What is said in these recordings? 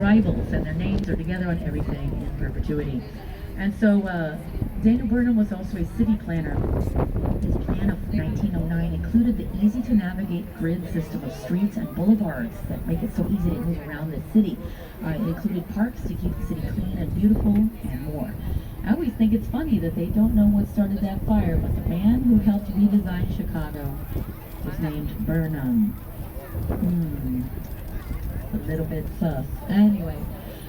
rivals, and their names are together on everything in perpetuity. And so Daniel Burnham was also a city planner. His plan of 1909 included the easy-to-navigate grid system of streets and boulevards that make it so easy to move around the city. It included parks to keep the city clean and beautiful, and more. I always think it's funny that they don't know what started that fire, but the man who helped redesign Chicago was named Burnham. A little bit sus. Anyway,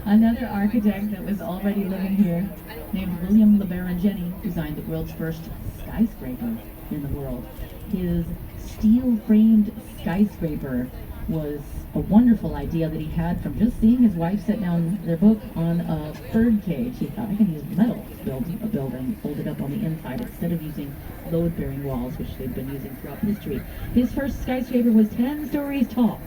another architect that was already living here, named William LeBaron Jenney, designed the world's first skyscraper in the world. His steel-framed skyscraper was a wonderful idea that he had from just seeing his wife set down their book on a bird cage. He thought, I can use metal to build a building, folded up on the inside, instead of using load-bearing walls, which they've been using throughout history. His first skyscraper was 10 stories tall.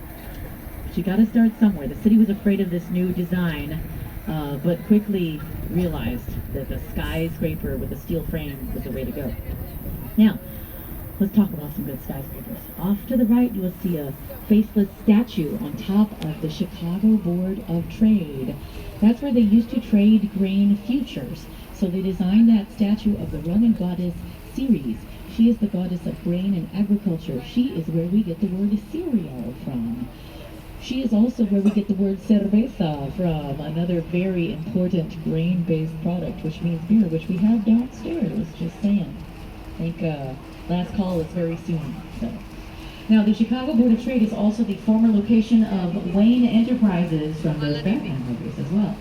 But you gotta start somewhere. The city was afraid of this new design, but quickly realized that the skyscraper with a steel frame was the way to go. Now, let's talk about some good skyscrapers. Off to the right, you will see a faceless statue on top of the Chicago Board of Trade. That's where they used to trade grain futures. So they designed that statue of the Roman goddess Ceres. She is the goddess of grain and agriculture. She is where we get the word cereal from. She is also where we get the word cerveza from, another very important grain-based product, which means beer, which we have downstairs, just saying. I think last call is very soon. So. Now, the Chicago Board of Trade is also the former location of Wayne Enterprises from those Batman movies as well.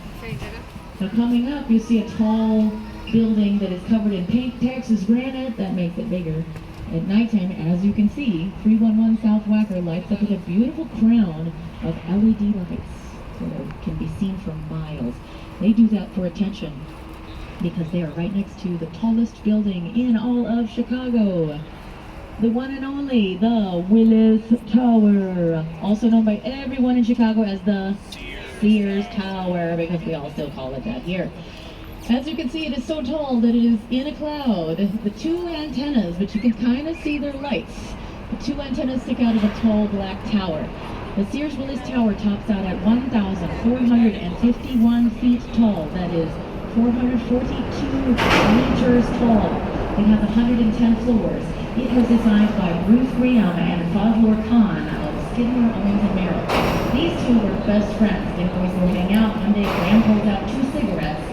Now, coming up, you see a tall building that is covered in pink Texas granite. That makes it bigger. At nighttime, as you can see, 311 South Wacker lights up with a beautiful crown of LED lights that can be seen from miles. They do that for attention because they are right next to the tallest building in all of Chicago. The one and only, the Willis Tower, also known by everyone in Chicago as the Sears Tower, because we all still call it that here. As you can see, it is so tall that it is in a cloud. The two antennas, but you can kind of see their lights. The two antennas stick out of a tall black tower. The Sears Willis Tower tops out at 1,451 feet tall. That is 442 meters tall. It has 110 floors. It was designed by Bruce Graham and Fazlur Khan of Skidmore, Owings & Merrill. These two were best friends. They always were hanging out. One day, Graham pulled out 2 cigarettes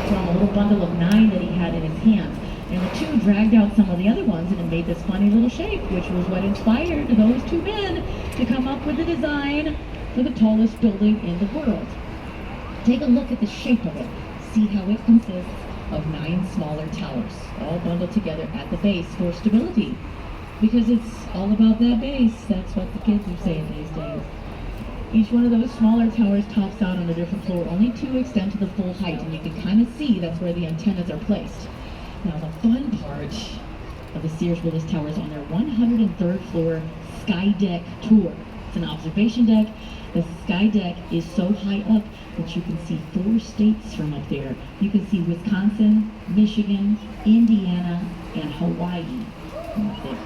from a little bundle of 9 that he had in his hands. And the two dragged out some of the other ones, and it made this funny little shape, which was what inspired those two men to come up with the design for the tallest building in the world. Take a look at the shape of it. See how it consists of 9 smaller towers, all bundled together at the base for stability. Because it's all about that base. That's what the kids are saying these days. Each one of those smaller towers tops out on a different floor. Only 2 extend to the full height, and you can kind of see that's where the antennas are placed. Now, the fun part of the Sears Willis Tower is on their 103rd floor sky deck tour. It's an observation deck. The sky deck is so high up that you can see 4 states from up there. You can see Wisconsin, Michigan, Indiana, and Hawaii from up there.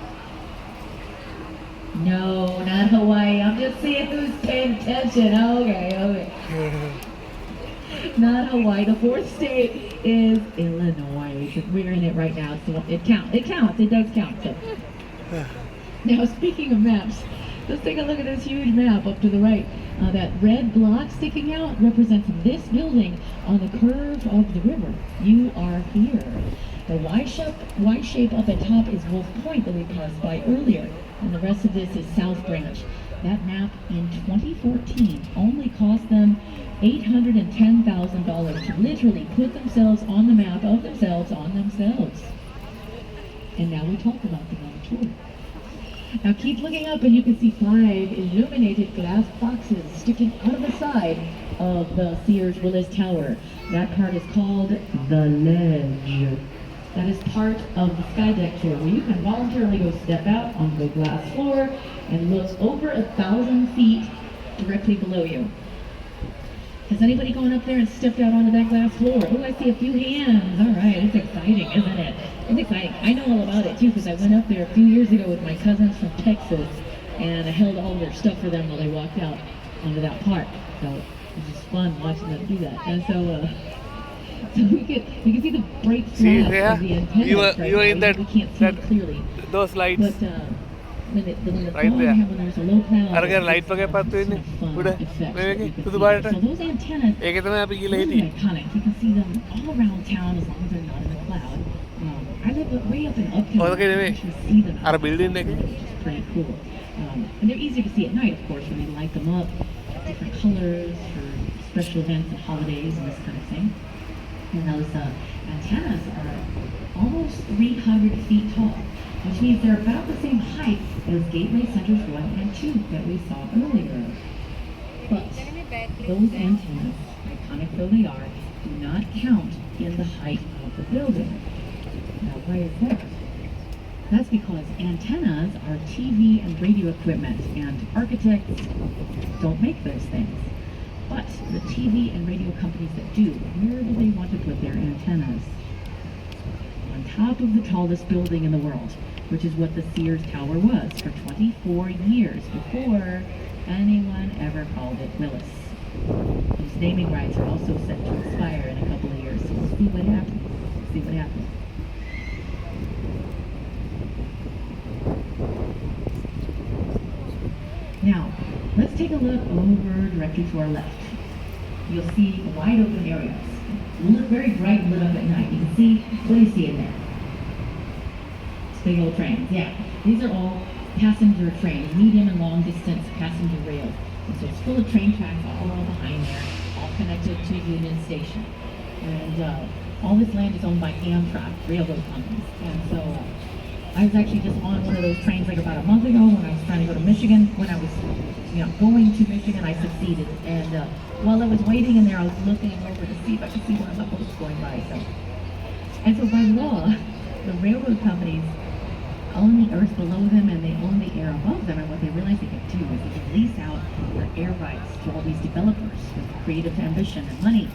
No, not Hawaii. I'm just seeing who's paying attention. Okay. Not Hawaii. The 4th state is Illinois. We're in it right now. So it counts. It does count. So. Now, speaking of maps, let's take a look at this huge map up to the right. That red block sticking out represents this building on the curve of the river. You are here. The Y shape up at top is Wolf Point that we passed by earlier, and the rest of this is South Branch. That map in 2014 only cost them $810,000 to literally put themselves on the map of themselves on themselves. And now we talk about them on the tour. Now keep looking up and you can see 5 illuminated glass boxes sticking out of the side of the Sears Willis Tower. That part is called the ledge. That is part of the sky deck tour where you can voluntarily go step out on the glass floor and look over 1,000 feet directly below you. Has anybody gone up there and stepped out onto that glass floor? Oh, I see a few hands. All right, it's exciting, isn't it? It's exciting. I know all about it too because I went up there a few years ago with my cousins from Texas and I held all their stuff for them while they walked out onto that park. So It's just fun watching them do that. And so, so we can see the bright See flash there? of the antennas You were right you were now. in that We can't see that it clearly, those lights. but when the Right there. when there's a low cloud, අරගෙන it's light වගේ පත්තු වෙන්නේ fun උඩ effects that මේකේ you can සුදු see there. පාටට. So those antennas, ඒකේ තමයි අපි ගිහලා really හිටියේ. iconic. You can see them all around town as long as they're not in the cloud. I live way up in Uptown. Oh, okay, I wait. actually see them. Our building again? Which is pretty cool. And they're easier to see at night, of course, when they light them up, different colors for special events and holidays and this kind of thing. And those antennas are almost 300 feet tall, which means they're about the same height as Gateway Centers 1 and 2 that we saw earlier. But those antennas, iconic though they are, do not count in the height of the building. Now, why is that? That's because antennas are TV and radio equipment, and architects don't make those things. But the TV and radio companies that do, where do they want to put their antennas? On top of the tallest building in the world, which is what the Sears Tower was for 24 years before anyone ever called it Willis. These naming rights are also set to expire in a couple of years, so we'll see what happens. See what happens. Now, let's take a look over directly to our left. You'll see wide open areas. Look very bright and lit up at night. You can see, what do you see in there? It's big old trains, yeah. These are all passenger trains, medium and long distance passenger rail. And so it's full of train tracks all behind there, all connected to Union Station. And all this land is owned by Amtrak, railroad companies. And so I was actually just on one of those trains like about a month ago when I was trying to go to Michigan. When I was, going to Michigan, I succeeded. And while I was waiting in there, I was looking over to see if I could see one of the boats going by. And so by law, the railroad companies own the earth below them and they own the air above them. And what they realized they could do is they could lease out their air rights to all these developers with creative ambition and money.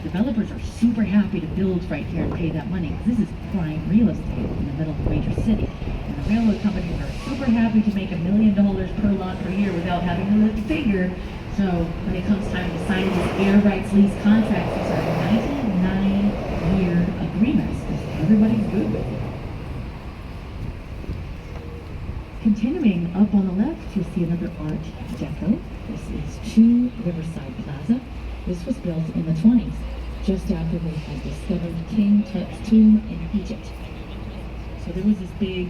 The developers are super happy to build right here and pay that money because this is prime real estate in the middle of a major city. And the railroad companies are super happy to make $1 million per lot per year without having to lift a finger. So when it comes time to sign these air rights lease contracts, these are 99-year agreements. Everybody's good with it. Continuing up on the left, you'll see another Art Deco. This is 2 Riverside Plaza. This was built in the 20s, just after they had discovered King Tut's tomb in Egypt. So there was this big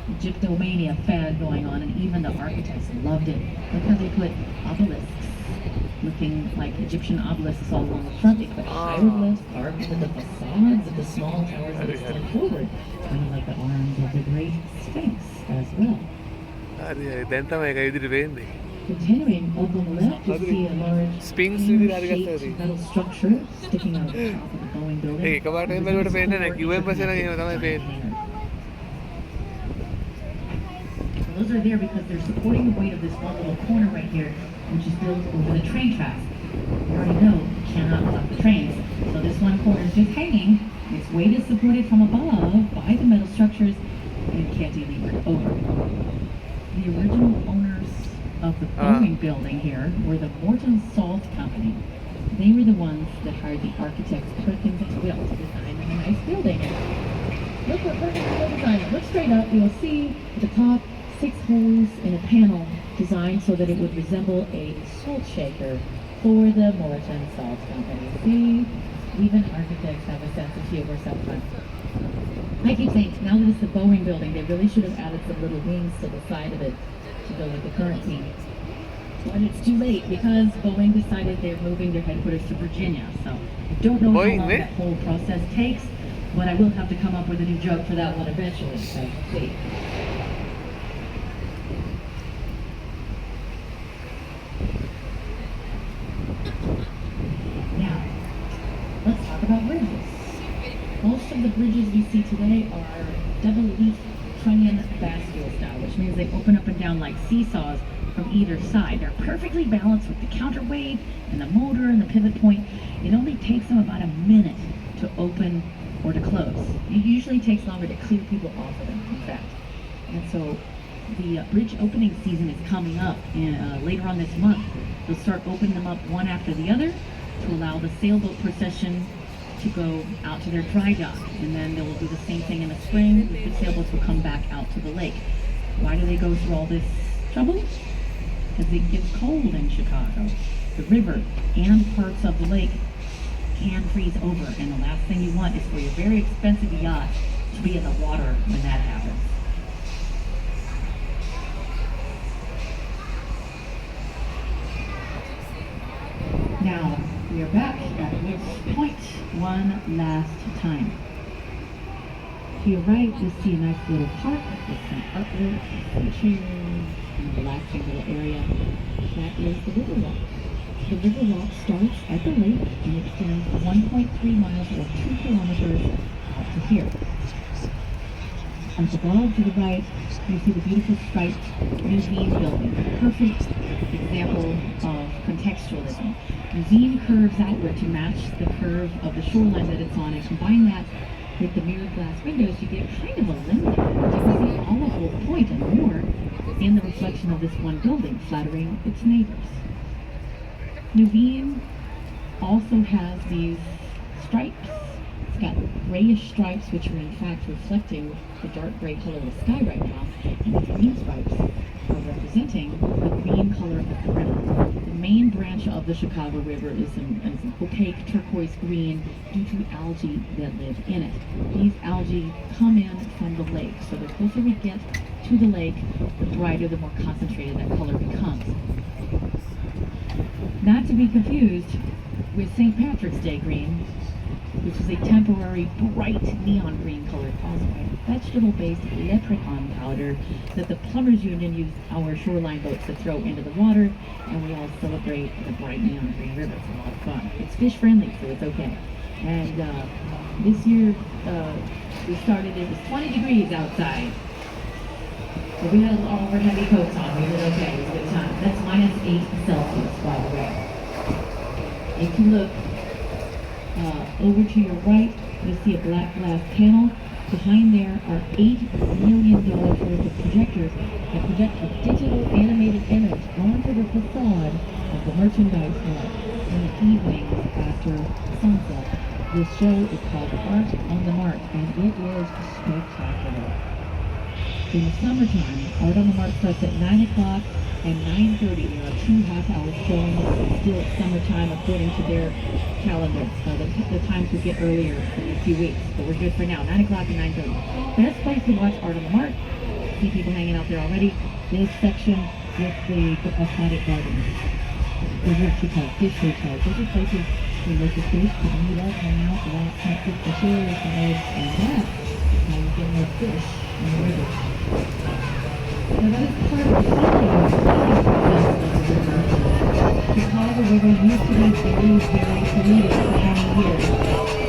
Egyptomania fad going on, and even the architects loved it. Look how they put obelisks, looking like Egyptian obelisks all along the front. They put hieroglyphs carved into the facades of the small towers that extend forward, kind of like the arms of the Great Sphinx as well. දැන් තමයි ඒක ඉදිරියට වෙන්නේ. Continuing up on the left, you see a large Sphinx shaped metal structure sticking out of the top of the Boeing building. ඒක එකපාරටම බැලුවට පේන්නේ නැහැ. QM බස් එක එහෙම තමයි පේන්නේ. Those are there because they're supporting the weight of this one little corner right here, which is built over the train tracks. You already know you cannot stop the trains. So this one corner is just hanging. Its weight is supported from above by the metal structures and can't be levered over. The original owners of the Boeing building here were the Morton Salt Company. They were the ones that hired the architects Perkins and Will to design them a nice building. Look what Perkins and Will designed. Look straight up, you'll see at the top 6 holes in a panel designed so that it would resemble a salt shaker for the Morton Salt Company. See, even architects have a sense of humor sometimes. I keep saying, now that it's the Boeing building, they really should have added some little wings to the side of it to go with the current theme. But it's too late because Boeing decided they're moving their headquarters to Virginia. So I don't know how long that whole process takes, but I will have to come up with a new joke for that one eventually. So we'll see. Now, let's talk about bridges. Most of the bridges we see today are double leaf trunnion bascule style, which means they open up and down like seesaws from either side. They're perfectly balanced with the counterweight and the motor and the pivot point. It only takes them about a minute to open or to close. It usually takes longer to clear people off of them, in fact. And so the bridge opening season is coming up later on this month. They'll start opening them up one after the other to allow the sailboat procession to go out to their dry dock, and then they will do the same thing in the spring. The sailboats will come back out to the lake. Why do they go through all this trouble? Because it gets cold in Chicago. The river and parts of the lake can freeze over, and the last thing you want is for your very expensive yacht to be in the water when that happens. Now, we are back at Woods Point one last time. To your right, you'll see a nice little park with some artwork, some chairs, and a relaxing little area. That is the Riverwalk. The Riverwalk starts at the lake and extends 1.3 miles or 2 kilometers out to here. On the above to the right, you see the beautiful striped museum building, a perfect example of contextualism. Museum curves outward to match the curve of the shoreline that it's on, and combine that with the mirrored glass windows, you get kind of a lens effect. You can see all of Old Point and more in the reflection of this one building, flattering its neighbors. Nuveen also has these stripes. It's got grayish stripes, which are in fact reflecting the dark gray color of the sky right now, and the green stripes are representing the green color of the river. The main branch of the Chicago River is an opaque turquoise green due to algae that live in it. These algae come in from the lake, so the closer we get to the lake, the brighter, the more concentrated that color becomes. Not to be confused with St. Patrick's Day green, which is a temporary bright neon green color caused by vegetable-based leprechaun powder that the plumbers union used our shoreline boats to throw into the water, and we all celebrate the bright neon green river. It's a lot of fun. It's fish friendly, so it's okay. And this year we started, it was 20 degrees outside. But we had all of our heavy coats on. We were okay. It was a good time. That's -8 Celsius, by the way. If you look over to your right, you'll see a black glass panel. Behind there are $8 million worth of projectors that project a digital animated image onto the facade of the merchandise hall in the evenings after sunset. This show is called Art on the Mark, and it is spectacular. In the summertime, Art on the Mark starts at 9 o'clock and 9:30. There are 2 half-hour showings. Still at summertime according to their calendar. The times will get earlier in a few weeks, but we're good for now. 9 o'clock and 9:30. Best place to watch Art on the Mark. See people hanging out there already. This section with the aquatic gardens. Those are actually called fish hotels. Those are places where local fish can meet up, hang out, relax, and cook the chairs and eggs, and that's how you get more fish in the river. Now that is part of the process of the river. Chicago River used to be very polluted for many years.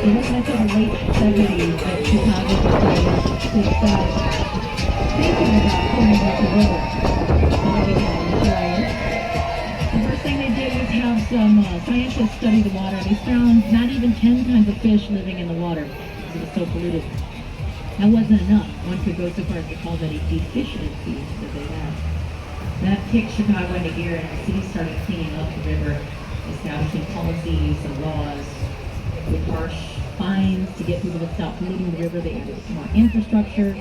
It wasn't until the late 70s that Chicago decided to start thinking about cleaning up the river. The first thing they did was have some scientists study the water. They found not even 10 kinds of fish living in the water because it was so polluted. That wasn't enough. One could go so far as to call that a deficiency that they had. That kicked Chicago into gear, and the city started cleaning up the river, establishing policies and laws with harsh fines to get people to stop polluting the river. They added more infrastructure.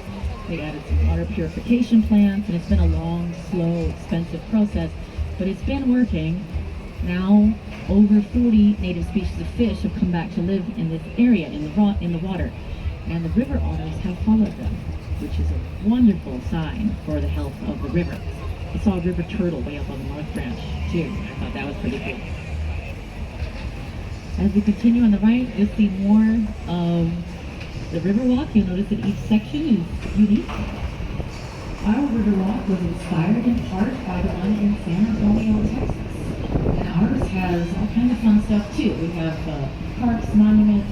They added some water purification plants, and it's been a long, slow, expensive process, but it's been working. Now, over 40 native species of fish have come back to live in this area, in the water. And the river otters have followed them, which is a wonderful sign for the health of the river. I saw a river turtle way up on the North Branch, too. I thought that was pretty cool. As we continue on the right, you'll see more of the Riverwalk. You'll notice that each section is unique. Our Riverwalk was inspired in part by the one in San Antonio, Texas. And ours has all kinds of fun stuff, too. We have parks, monuments,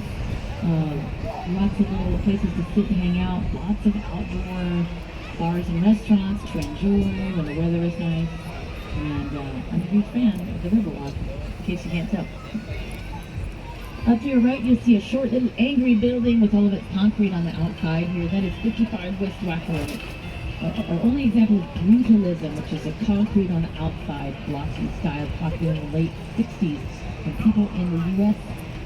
lots of little places to sit and hang out, lots of outdoor bars and restaurants to enjoy when the weather is nice. And I'm a huge fan of the Riverwalk, in case you can't tell. Up to your right, you'll see a short little angry building with all of its concrete on the outside here. That is 55 West Rock Road. Our only example is brutalism, which is a concrete on the outside, glossy style popular in the late 60s when people in the U.S.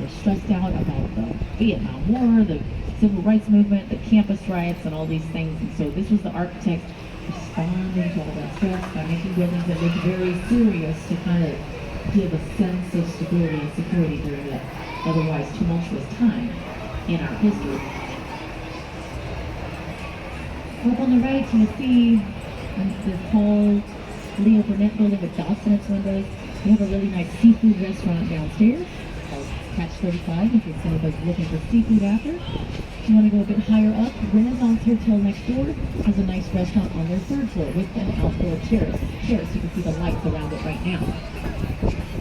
were stressed out about the Vietnam War, the civil rights movement, the campus riots, and all these things. And so this was the architect responding to all that stress by making buildings that looked very serious to kind of give a sense of stability and security during that otherwise tumultuous time in our history. Up on the right, you see this tall Leo Burnett building with dots in its windows. We have a really nice seafood restaurant downstairs called Catch 35 in case anybody's looking for seafood after. If you want to go a bit higher up, Renaissance Hotel next door has a nice restaurant on their third floor with an outdoor terrace. You can see the lights around it right now.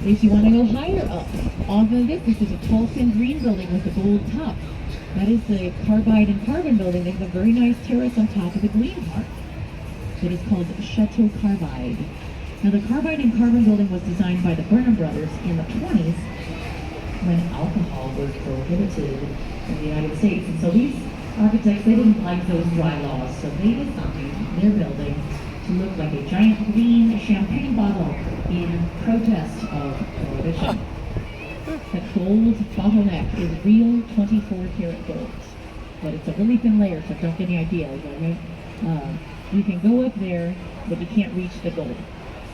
If you want to go higher up, off of this is a tall thin green building with a gold top. That is the Carbide and Carbon building. They have a very nice terrace on top of the green part. It is called Chateau Carbide. Now the Carbide and Carbon building was designed by the Burnham brothers in the 20s when alcohol was prohibited in the United States. And so these architects, they didn't like those dry laws, so they did something in their building to look like a giant green champagne bottle in protest of prohibition. The gold bottleneck is real 24-karat gold, but it's a really thin layer, so don't get any ideas, okay? You can go up there, but you can't reach the gold.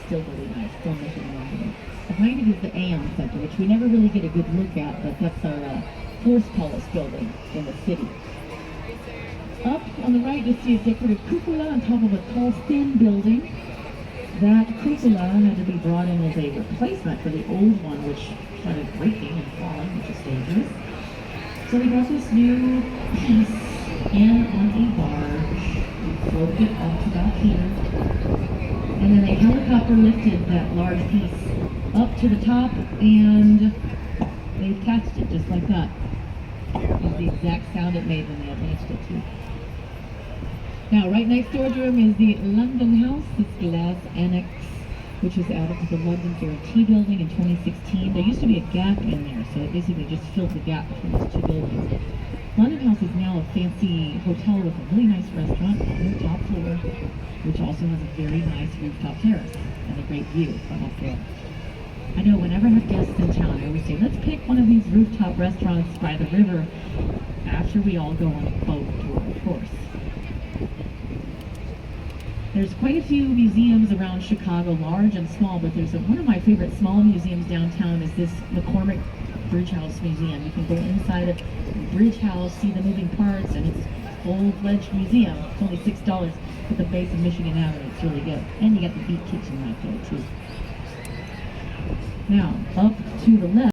Still really nice. Still missing one. Behind it is the Aon Center, which we never really get a good look at, but that's our fourth tallest building in the city. Up on the right, you see a decorative cupola on top of a tall, thin building. That cupola had to be brought in as a replacement for the old one, which started breaking and falling, which is dangerous. So they brought this new piece in on a barge. We floated it up to about here. And then a helicopter lifted that large piece up to the top, and they attached it just like that. It was the exact sound it made when they attached it to. Now, right next door to him is the London House, this glass annex, which was added to the London Guarantee Building in 2016. There used to be a gap in there, so it basically just filled the gap between those two buildings. London House is now a fancy hotel with a really nice restaurant on the top floor, which also has a very nice rooftop terrace and a great view from up there. I know whenever I have guests in town, I always say, let's pick one of these rooftop restaurants by the river after we all go on a boat tour, of course. There's quite a few museums around Chicago, large and small, but there's one of my favorite small museums downtown is this McCormick Bridge House Museum. You can go inside of the Bridge House, see the moving parts, and it's a full-fledged museum. It's only $6 at the base of Michigan Avenue. It's really good. And you got the Beat Kitchen right there, too. Now, up to the left,